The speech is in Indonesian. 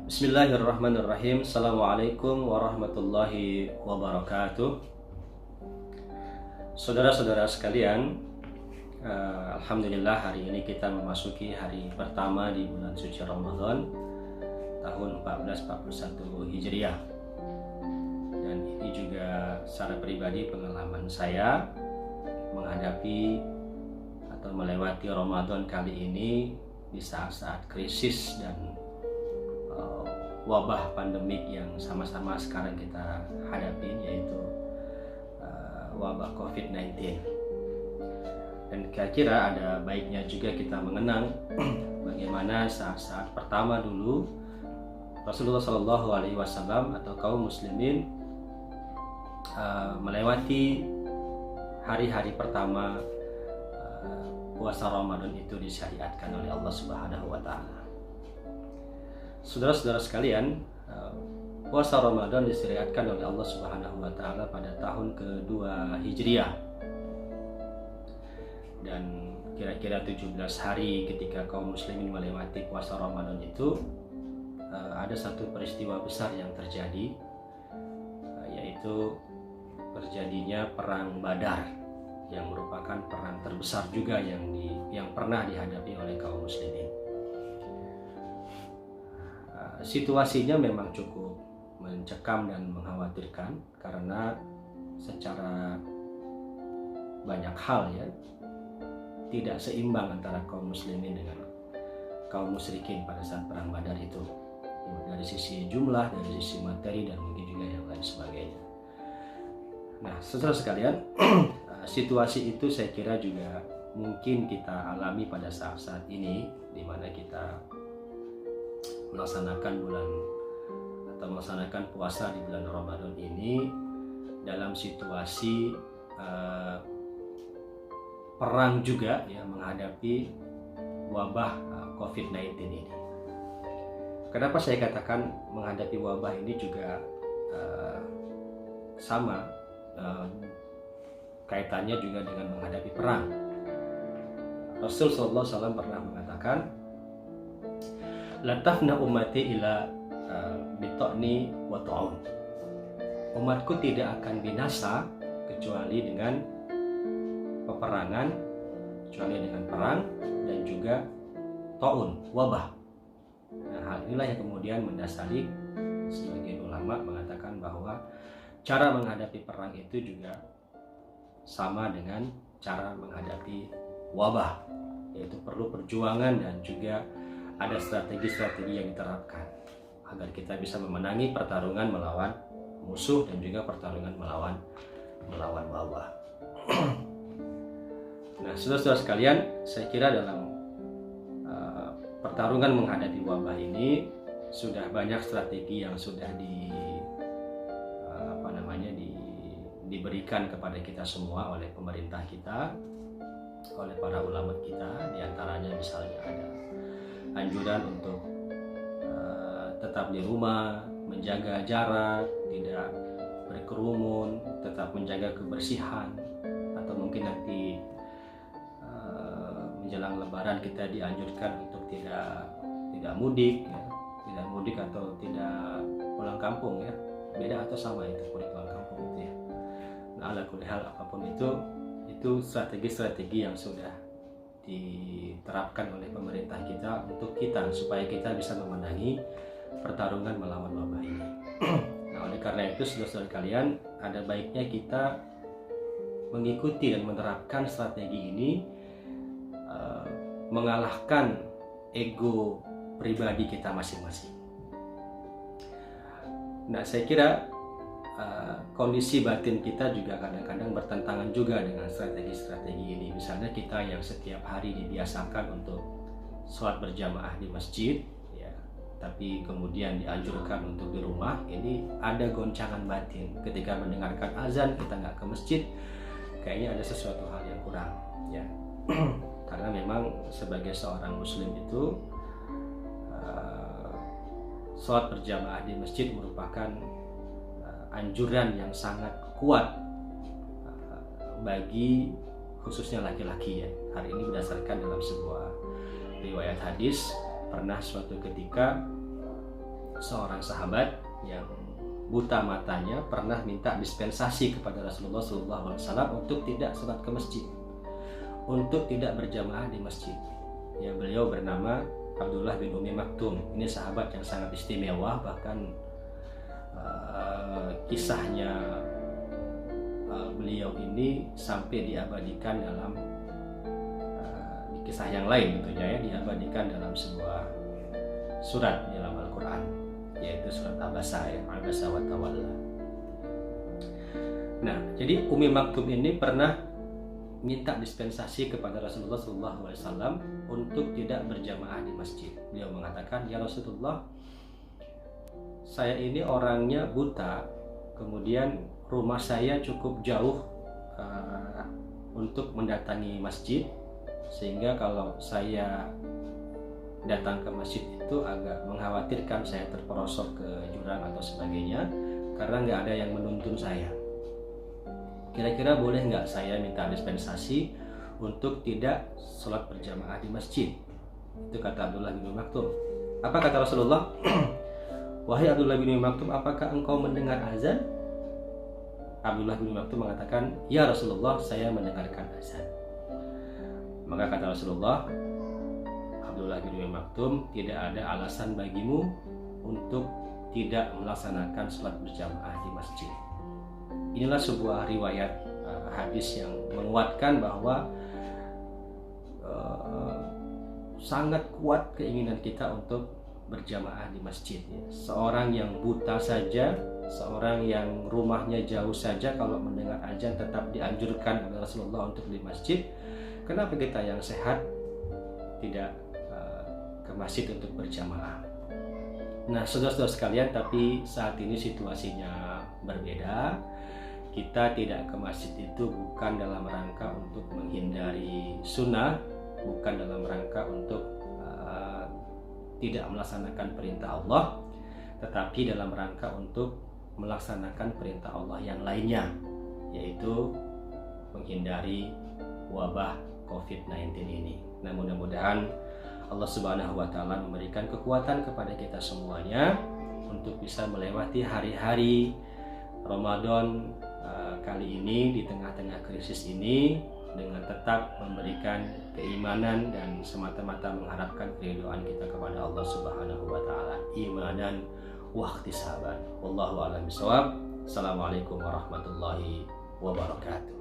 Bismillahirrahmanirrahim. Assalamualaikum warahmatullahi wabarakatuh. Saudara-saudara sekalian, Alhamdulillah hari ini kita memasuki hari pertama di bulan suci Ramadan tahun 1441 Hijriah. Dan ini juga secara pribadi pengalaman saya menghadapi atau melewati Ramadan kali ini di saat-saat krisis dan wabah pandemik yang sama-sama sekarang kita hadapi, yaitu wabah COVID-19. Dan kira-kira ada baiknya juga kita mengenang bagaimana saat-saat pertama dulu Rasulullah Shallallahu Alaihi Wasallam atau kaum muslimin melewati hari-hari pertama puasa Ramadan itu disyariatkan oleh Allah Subhanahu Wa Taala. Saudara-saudara sekalian, puasa Ramadan disyariatkan oleh Allah Subhanahu Wa Taala pada tahun kedua Hijriah, dan kira-kira 17 hari ketika kaum muslimin melewati puasa Ramadan itu ada satu peristiwa besar yang terjadi, yaitu terjadinya perang Badar, yang merupakan perang terbesar juga yang pernah dihadapi oleh kaum muslimin. Situasinya memang cukup mencekam dan mengkhawatirkan karena secara banyak hal tidak seimbang antara kaum muslimin dengan kaum musyrikin pada saat perang Badar itu, dari sisi jumlah, dari sisi materi, dan mungkin juga yang lain sebagainya. Nah, saudara sekalian, situasi itu saya kira juga mungkin kita alami pada saat-saat ini, di mana kita melaksanakan puasa di bulan Ramadan ini dalam situasi perang juga, menghadapi wabah COVID-19 ini. Kenapa saya katakan menghadapi wabah ini juga sama kaitannya juga dengan menghadapi perang? Rasul sallallahu alaihi wasallam pernah mengatakan, latafna ummati ila bita'ni wa ta'un. Umatku tidak akan binasa kecuali dengan peperangan, kecuali dengan perang, dan juga ta'un, wabah. Nah, hal inilah yang kemudian mendasari sebagian ulama mengatakan bahwa cara menghadapi perang itu juga sama dengan cara menghadapi wabah, yaitu perlu perjuangan dan juga ada strategi-strategi yang diterapkan agar kita bisa memenangi pertarungan melawan musuh dan juga pertarungan melawan wabah. Nah, saudara-saudara sekalian, saya kira dalam pertarungan menghadapi wabah ini sudah banyak strategi yang sudah diberikan kepada kita semua oleh pemerintah kita, oleh para ulama kita. Di antaranya misalnya ada anjuran untuk tetap di rumah, menjaga jarak, tidak berkerumun, tetap menjaga kebersihan, atau mungkin nanti menjelang Lebaran kita dianjurkan untuk tidak mudik, atau tidak pulang kampung, beda atau sama itu mudik pulang kampung itu. Nah, ala kulli hal, apapun itu strategi-strategi yang sudah diterapkan oleh pemerintah kita untuk kita, supaya kita bisa memenangi pertarungan melawan wabah ini. Nah, oleh karena itu, saudara-saudara kalian, ada baiknya kita mengikuti dan menerapkan strategi ini, mengalahkan ego pribadi kita masing-masing. Nah, saya kira kondisi batin kita juga kadang-kadang bertentangan juga dengan strategi-strategi ini. Misalnya kita yang setiap hari dibiasakan untuk sholat berjamaah di masjid, tapi kemudian dianjurkan untuk di rumah, ini ada goncangan batin ketika mendengarkan azan kita nggak ke masjid. Kayaknya ada sesuatu hal yang kurang, karena memang sebagai seorang muslim itu sholat berjamaah di masjid merupakan anjuran yang sangat kuat bagi khususnya laki-laki. Hari ini berdasarkan dalam sebuah riwayat hadis, pernah suatu ketika seorang sahabat yang buta matanya pernah minta dispensasi kepada Rasulullah SAW untuk tidak sholat ke masjid, untuk tidak berjamaah di masjid. Ya, beliau bernama Abdullah bin Umi Maktum. Ini sahabat yang sangat istimewa, bahkan kisahnya beliau ini sampai diabadikan dalam kisah yang lain tentunya, ya, diabadikan dalam sebuah surat di dalam Al-Quran, yaitu surat Abasa, ya, Abasa wa Tawalla. Nah, jadi Umi Maktum ini pernah minta dispensasi kepada Rasulullah SAW untuk tidak berjamaah di masjid. Beliau mengatakan, ya Rasulullah, saya ini orangnya buta, kemudian rumah saya cukup jauh untuk mendatangi masjid, sehingga kalau saya datang ke masjid itu agak mengkhawatirkan saya terperosok ke jurang atau sebagainya, karena nggak ada yang menuntun saya. Kira-kira boleh nggak saya minta dispensasi untuk tidak sholat berjamaah di masjid? Itu kata Abdullah bin Maktum. Apa kata Rasulullah? Wahai Abdullah bin Maktum, apakah engkau mendengar azan? Abdullah bin Maktum mengatakan, ya Rasulullah, saya mendengarkan azan. Maka kata Rasulullah, Abdullah bin Maktum, tidak ada alasan bagimu untuk tidak melaksanakan sholat berjamaah di masjid. Inilah sebuah riwayat hadis yang menguatkan bahwa sangat kuat keinginan kita untuk berjamaah di masjid. Seorang yang buta saja, seorang yang rumahnya jauh saja, kalau mendengar azan tetap dianjurkan oleh Rasulullah untuk di masjid. Kenapa kita yang sehat tidak ke masjid untuk berjamaah? Nah, saudara-saudara sekalian, tapi saat ini situasinya berbeda. Kita tidak ke masjid itu bukan dalam rangka untuk menghindari sunnah, bukan dalam rangka untuk tidak melaksanakan perintah Allah, tetapi dalam rangka untuk melaksanakan perintah Allah yang lainnya, yaitu menghindari wabah COVID-19 ini. Nah, mudah-mudahan Allah Subhanahu wa Ta'ala memberikan kekuatan kepada kita semuanya untuk bisa melewati hari-hari Ramadan kali ini di tengah-tengah krisis ini dengan tetap memberikan keimanan dan semata-mata mengharapkan keridhaan kita kepada Allah Subhanahu wa Ta'ala, imanan wa ihtisaban. Wallahu a'lam bishawab. Assalamualaikum warahmatullahi wabarakatuh.